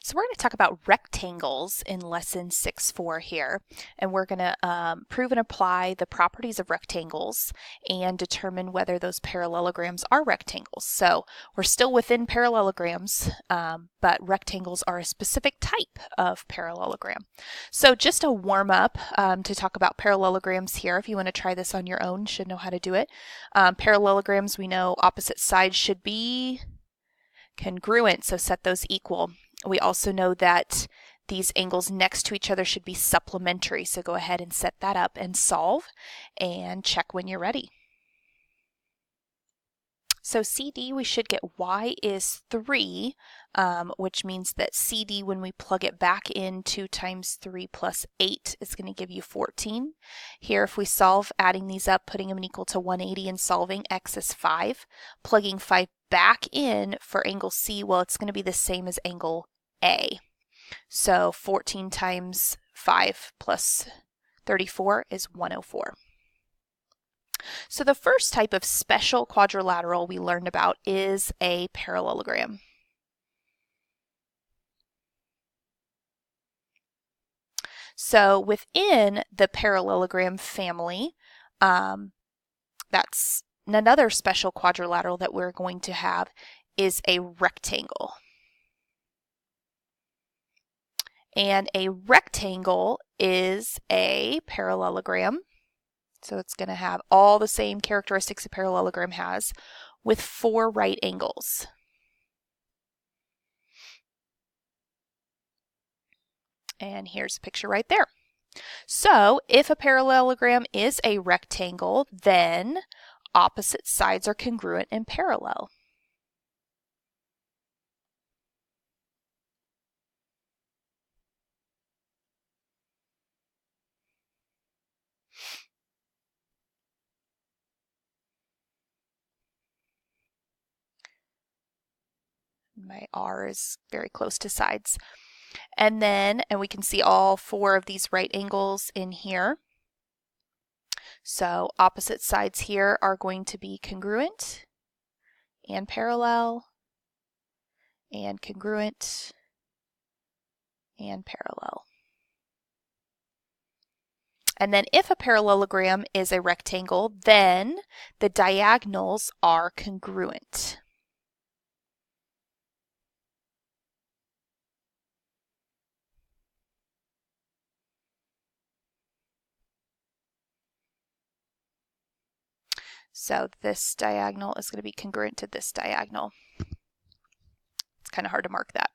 So we're going to talk about rectangles in lesson 6.4 here, and we're going to prove and apply the properties of rectangles and determine whether those parallelograms are rectangles. So we're still within parallelograms, but rectangles are a specific type of parallelogram. So just a warm up to talk about parallelograms here. If you want to try this on your own, you should know how to do it. Parallelograms, we know opposite sides should be congruent, so set those equal. We also know that these angles next to each other should be supplementary, so go ahead and set that up and solve and check when you're ready. So CD, we should get y is 3, which means that CD, when we plug it back in, 2 times 3 plus 8 is going to give you 14. Here, if we solve, adding these up, putting them equal to 180 and solving, x is 5. Plugging 5 back in for angle C, well, it's going to be the same as angle A. So 14 times 5 plus 34 is 104. So the first type of special quadrilateral we learned about is a parallelogram. So within the parallelogram family, that's another special quadrilateral that we're going to have is a rectangle. And a rectangle is a parallelogram. So it's going to have all the same characteristics a parallelogram has with 4 right angles. And here's a picture right there. So if a parallelogram is a rectangle, then opposite sides are congruent and parallel. My R is very close to sides. And we can see all 4 of these right angles in here. So opposite sides here are going to be congruent and parallel and congruent and parallel. And then if a parallelogram is a rectangle, then the diagonals are congruent. So this diagonal is going to be congruent to this diagonal. It's kind of hard to mark that.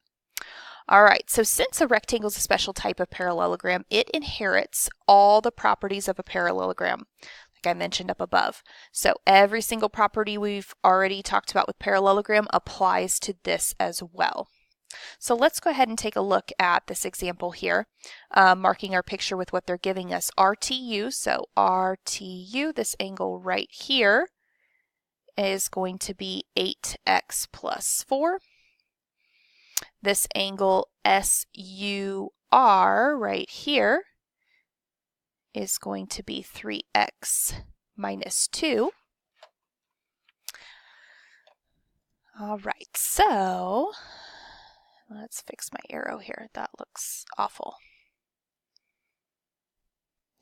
All right, so since a rectangle is a special type of parallelogram, it inherits all the properties of a parallelogram, like I mentioned up above. So every single property we've already talked about with parallelogram applies to this as well. So let's go ahead and take a look at this example here, marking our picture with what they're giving us. RTU, so RTU, this angle right here, is going to be 8x plus 4. This angle SUR right here is going to be 3x minus 2. All right, so let's fix my arrow here. That looks awful.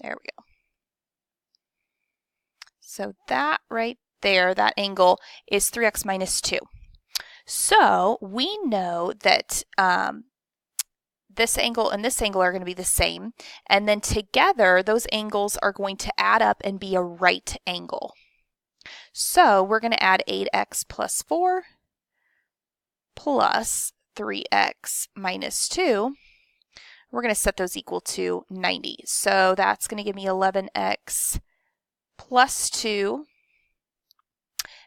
There we go. So that right there, that angle is 3x minus 2. So we know that this angle and this angle are going to be the same, and then together those angles are going to add up and be a right angle. So we're going to add 8x plus 4 plus 3x minus 2. We're going to set those equal to 90. So that's going to give me 11x plus 2.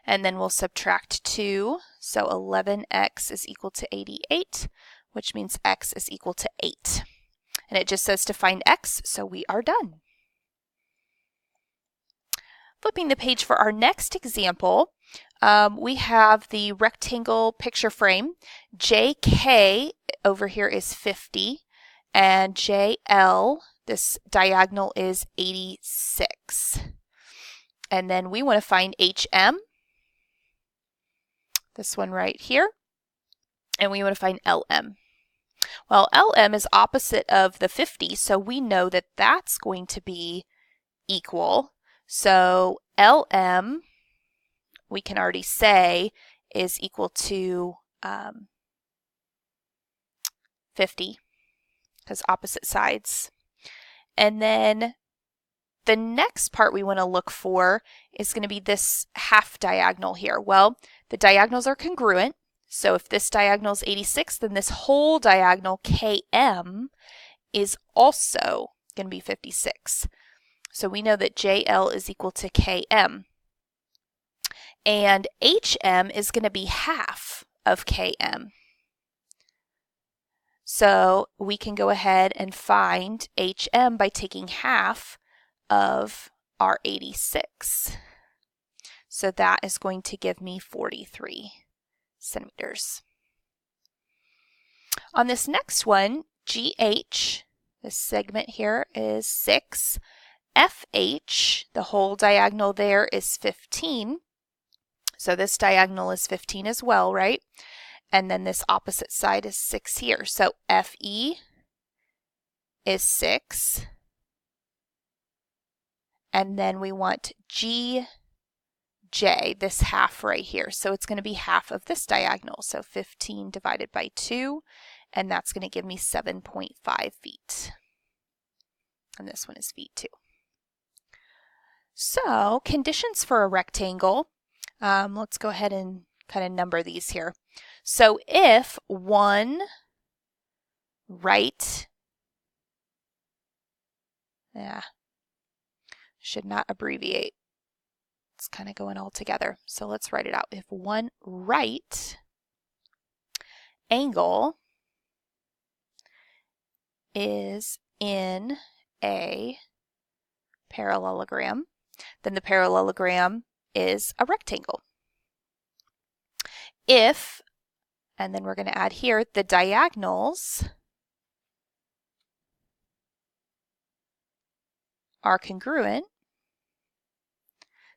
And then we'll subtract 2. So 11x is equal to 88, which means x is equal to 8. And it just says to find x, so we are done. Flipping the page for our next example, we have the rectangle picture frame. JK over here is 50, and JL, this diagonal, is 86. And then we want to find HM, this one right here, and we want to find LM. Well, LM is opposite of the 50, so we know that that's going to be equal. So LM, we can already say, is equal to 50, because opposite sides. And then the next part we want to look for is going to be this half diagonal here. Well, the diagonals are congruent. So if this diagonal is 86, then this whole diagonal KM is also going to be 56. So we know that JL is equal to KM. And HM is going to be half of KM. So we can go ahead and find HM by taking half of our 86. So that is going to give me 43 centimeters. On this next one, GH, this segment here is 6. FH, the whole diagonal there is 15. So this diagonal is 15 as well, right? And then this opposite side is 6 here. So FE is 6. And then we want GJ, this half right here. So it's going to be half of this diagonal. So 15 divided by 2, and that's going to give me 7.5 feet. And this one is feet too. So conditions for a rectangle, let's go ahead and kind of number these here. So if one right, should not abbreviate. It's kind of going all together. So let's write it out. If one right angle is in a parallelogram, then the parallelogram is a rectangle. If, and then we're going to add here, the diagonals are congruent,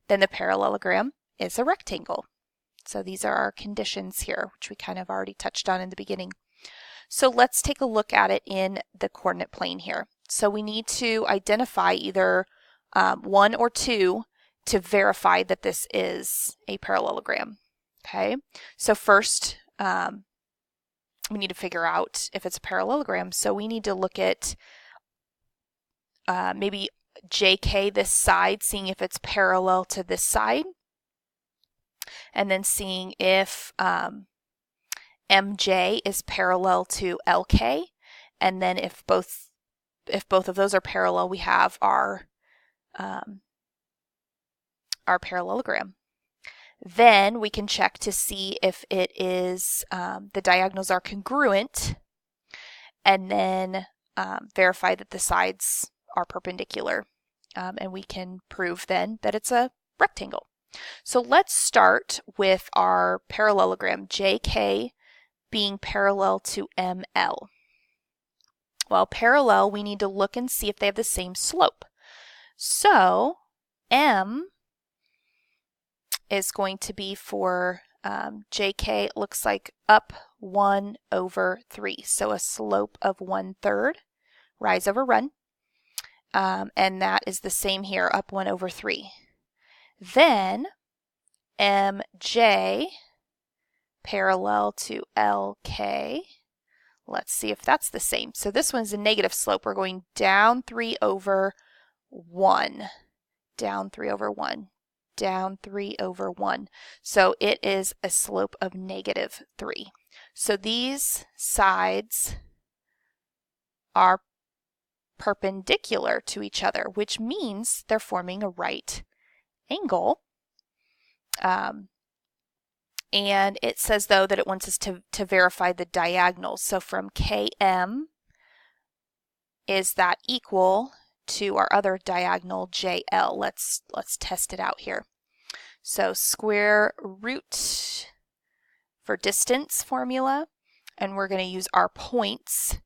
then the parallelogram is a rectangle. So these are our conditions here, which we kind of already touched on in the beginning. So let's take a look at it in the coordinate plane here. So we need to identify either 1 or 2 to verify that this is a parallelogram. Okay, so first we need to figure out if it's a parallelogram. So we need to look at maybe JK, this side, seeing if it's parallel to this side, and then seeing if MJ is parallel to LK, and then if both of those are parallel, we have our parallelogram. Then we can check to see if it is the diagonals are congruent, and then verify that the sides are perpendicular, and we can prove then that it's a rectangle. So let's start with our parallelogram, JK being parallel to ML. Well, parallel, we need to look and see if they have the same slope. So M is going to be for JK, it looks like up 1/3. So a slope of 1/3, rise over run. And that is the same here, up 1/3. Then MJ parallel to LK. Let's see if that's the same. So this one's a negative slope. We're going down 3/1, down 3/1, down 3/1. So it is a slope of -3. So these sides are perpendicular to each other, which means they're forming a right angle. And it says, though, that it wants us to verify the diagonals. So from KM, is that equal to our other diagonal, JL? Let's test it out here. So square root for distance formula, and we're going to use our points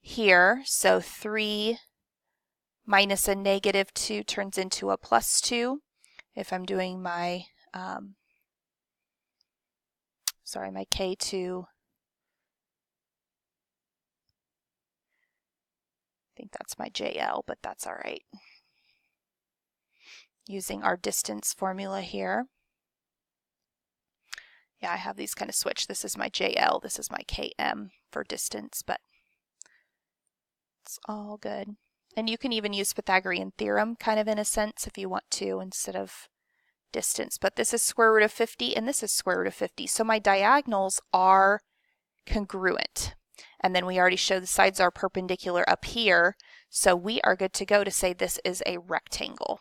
here. So 3 minus a -2 turns into a +2. If I'm doing my my K2 think that's my JL, but that's all right. Using our distance formula here. Yeah, I have these kind of switched. This is my JL, this is my KM for distance, but it's all good. And you can even use Pythagorean theorem kind of in a sense if you want to instead of distance. But this is square root of 50 and this is square root of 50. So my diagonals are congruent. And then we already showed the sides are perpendicular up here. So we are good to go to say this is a rectangle.